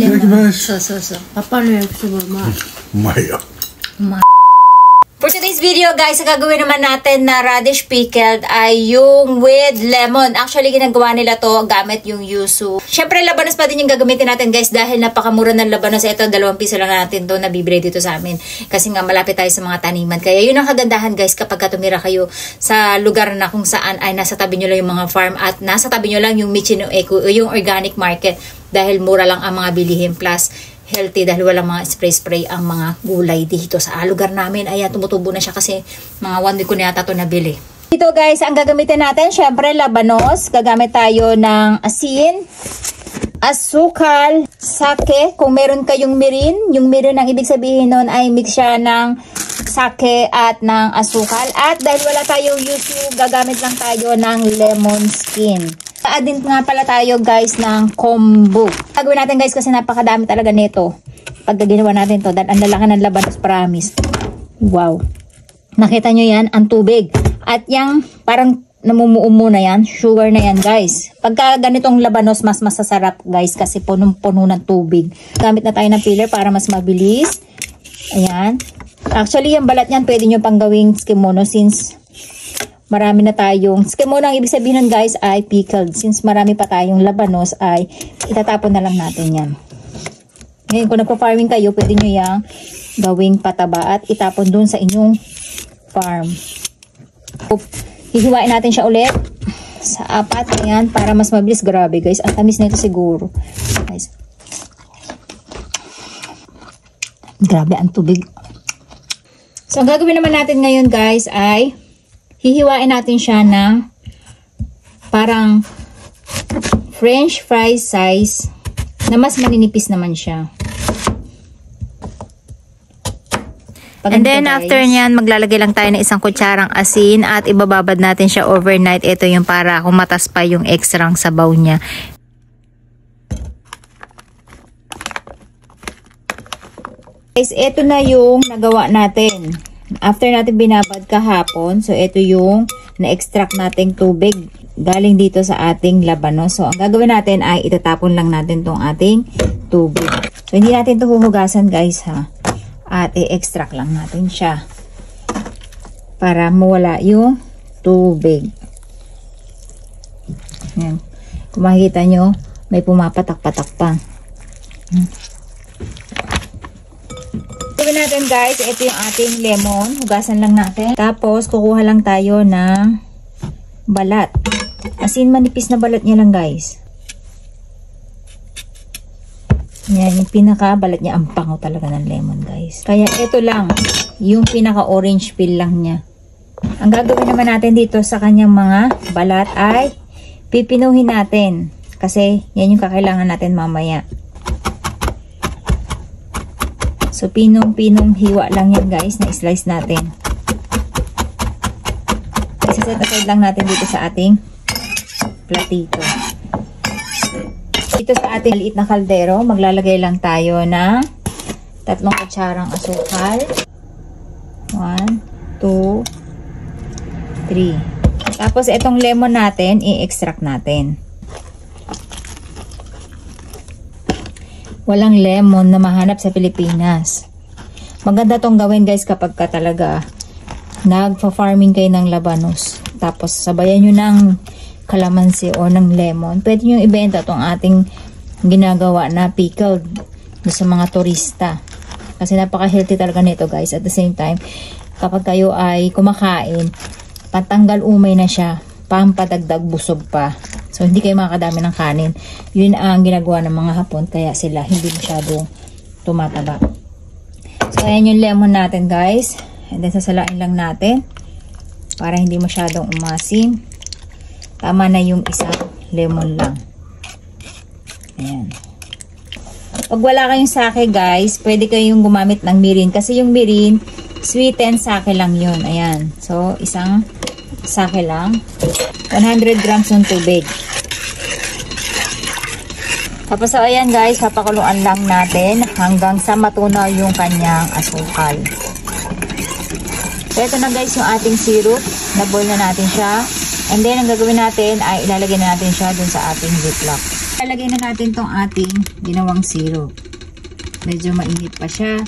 lemon. そうそうそう。パパの焼きそばうまい。うまいよ。うまい。For today's video guys, ang gagawin naman natin na radish pickled ay yung with lemon. Actually, ginagawa nila to gamit yung yuzu. Syempre, labanos pa din yung gagamitin natin guys dahil napakamura ng labanos. Ito, 2 piso lang natin to na bibili dito sa amin. Kasi nga malapit tayo sa mga taniman. Kaya yun ang kagandahan guys kapag tumira kayo sa lugar na kung saan ay nasa tabi nyo lang yung mga farm at nasa tabi nyo lang yung Michino Eco, yung organic market. Dahil mura lang ang mga bilihin plus healthy dahil walang mga spray-spray ang mga gulay dito sa lugar namin. Ayan, tumutubo na siya kasi mga 1 week ko na yata ito nabili. Dito guys, ang gagamitin natin, syempre labanos. Gagamit tayo ng asin, asukal, sake. Kung meron kayong mirin, yung mirin ang ibig sabihin nun ay mix siya ng sake at ng asukal. At dahil wala tayong yuzu, gagamit lang tayo ng lemon skin. Add-in nga pala tayo guys ng kombu. Gagawin natin guys kasi napakadami talaga nito. Pag ginawa natin to, dahil ang lalaki ng labanos, promise. Wow. Nakita nyo yan, ang tubig. At yung parang namumuo na yan, sugar na yan guys. Pagka ganitong labanos, mas masasarap guys kasi punong-puno ng tubig. Gamit na tayo ng peeler para mas mabilis. Ayan. Actually, yung balat niyan pwede nyo pang gawing skimono since marami na tayong, skimono ang ibig sabihin nun guys ay pickled. Since marami pa tayong labanos ay itatapon na lang natin yan. Ngayon kung nagpa-farming kayo, pwede nyo yung gawing pataba at itapon dun sa inyong farm. Hihiwain natin siya ulit sa 4. Ayan, para mas mabilis. Grabe guys, ang tamis na ito siguro. Guys. Grabe ang tubig. So ang gagawin naman natin ngayon guys ay hihiwain natin siya ng parang French fries size na mas maninipis naman siya. And then after nyan, maglalagay lang tayo ng 1 kutsarang asin at ibababad natin siya overnight. Ito yung para kumatas pa yung extrang sabaw niya. Guys, ito na yung nagawa natin. After natin binabad kahapon, so ito yung na-extract nating tubig galing dito sa ating labanos. So ang gagawin natin ay itatapon lang natin tong ating tubig. So hindi natin ito huhugasan guys ha. At i-extract lang natin siya para mawala yung tubig. Yan. Kung makikita nyo, may pumapatak-patak pa. Gawin natin guys, ito yung ating lemon. Hugasan lang natin. Tapos, kukuha lang tayo ng balat. As in, manipis na balat niya lang guys. Yan, yung pinaka-balat niya. Ang pango talaga ng lemon guys. Kaya ito lang, yung pinaka-orange peel lang niya. Ang gagawin naman natin dito sa kanyang mga balat ay pipinuhin natin. Kasi yan yung kakailangan natin mamaya. So, pinong-pinong hiwa lang yan guys na slice natin. Isa-set aside lang natin dito sa ating platito. Dito sa ating maliit na kaldero, maglalagay lang tayo ng 3 kutsarang asukal. 1, 2, 3. Tapos, itong lemon natin, i-extract natin. Walang lemon na mahanap sa Pilipinas. Maganda tong gawin guys kapag ka talaga nagpa-farming kayo ng labanos. Tapos sabayan nyo ng kalamansi o ng lemon. Pwede nyo ibenta tong ating ginagawa na pickled sa mga turista. Kasi napaka-healthy talaga nito guys. At the same time, kapag kayo ay kumakain, patanggal umay na siya. Pampadagdag busog pa. So, hindi kayo makakadami ng kanin. Yun ang ginagawa ng mga Hapon. Kaya sila hindi masyadong tumataba. So, ayan yung lemon natin guys. And then, sasalain lang natin. Para hindi masyadong umasim. Tama na yung isang lemon lang. Ayan. Pag wala kayong sake guys, pwede kayong gumamit ng mirin. Kasi yung mirin, sweetened sake lang yun. Ayan. So, isang sake lang. 100 grams ng tubig. Tapos so ayan guys, papakuluan lang natin hanggang sa matunaw yung kanyang asukal. So ito na guys yung ating syrup. Na-boil na natin siya. And then ang gagawin natin ay ilalagay na natin siya dun sa ating ziplock. Lalagay na natin tong ating ginawang syrup. Medyo mainit pa siya.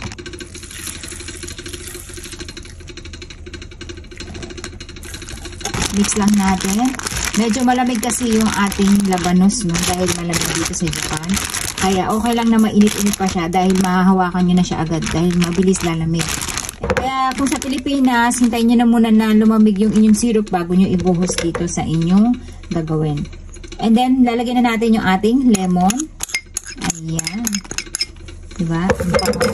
Mix lang natin. Medyo malamig kasi yung ating labanos, no? Dahil malamig dito sa Japan. Kaya okay lang na mainit-init pa siya dahil mahahawakan nyo na siya agad dahil mabilis lalamig. Kaya kung sa Pilipinas, hintayin nyo na muna na lumamig yung inyong syrup bago nyo ibuhos dito sa inyong gagawin. And then, lalagyan na natin yung ating lemon. Ayan. Diba?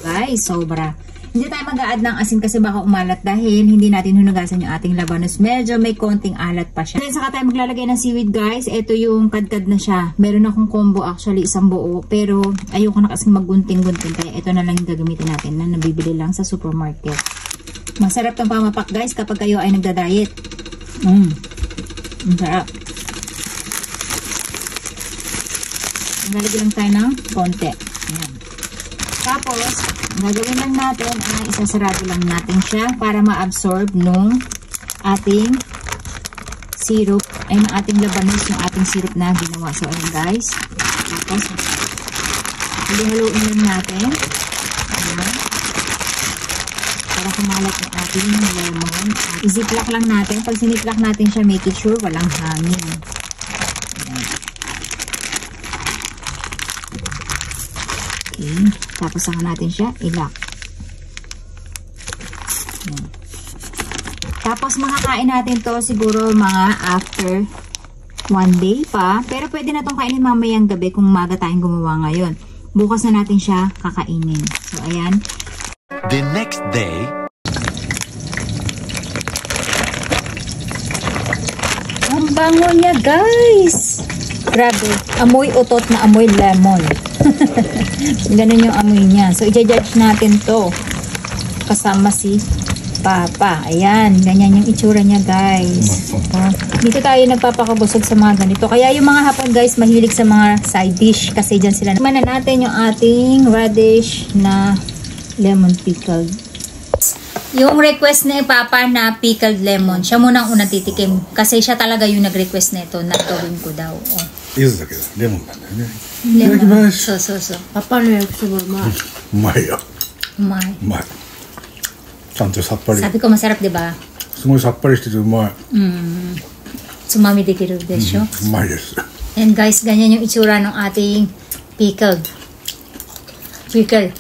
Guys, sobra. Hindi tayo mag-a-add ng asin kasi baka umalat dahil hindi natin hunugasan yung ating labanos. Medyo may konting alat pa siya. Then, saka tayo maglalagay ng seaweed, guys. Ito yung kadkad na siya. Meron akong combo actually, isang buo. Pero, ayoko na kasi maggunting-gunting. Kaya ito na lang yung gagamitin natin na nabibili lang sa supermarket. Masarap tong pamapak, guys, kapag kayo ay nagda-diet. Ang sarap. Nalagyan lang tayo ng konti. Ayan. Tapos, gagawin lang natin ay isasarado lang natin siya para ma-absorb nung ating syrup, ay ng ating labanos, yung ating syrup na ginawa. So, ayan guys. Tapos, haluin lang natin. Ayan. Para kumalat yung ating lemon. I-ziplock lang natin. Pag siniplock natin siya, make it sure walang hangin. Okay. Tapos saka natin siya i-lock. Tapos makakain natin to siguro mga after 1 day pa. Pero pwede na itong kainin mamayang gabi kung umaga tayong gumawa ngayon. Bukas na natin siya kakainin. So, ayan. The next day. Ang bango niya, guys! Grabe. Amoy utot na amoy lemon. Ganun yung amoy niya. So, i-judge natin to. Kasama si Papa. Ayan. Ganyan yung itsura niya, guys. Dito tayo nagpapakabusog sa mga ganito. Kaya yung mga Hapon, guys, mahilig sa mga side dish. Kasi dyan sila. Tikman na natin yung ating radish na lemon pickled. Yung request ni Papa na pickled lemon, siya munang unang titikim. Kasi siya talaga yung nag-request nito na gawin ko daw. Oh. 柚子だけどレモンなんだよね。いただきます。そうそうそう。パパの焼きそばうまい。うまいよ。うまい。うまい。ちゃんとさっぱり。 Sabi ko masarap, di ba? すごいさっぱりしててうまい。Sumami de kilo desyo. うまいです。 And guys, ganyan yung itsura ng ating pickled. Pickle.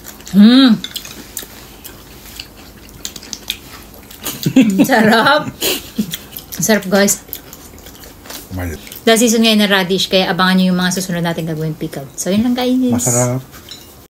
Sarap. Sarap, guys. うまいです。 Dahil season ngayon na radish, kaya abangan nyo yung mga susunod natin gagawin pickled. So, yun lang guys. Masarap.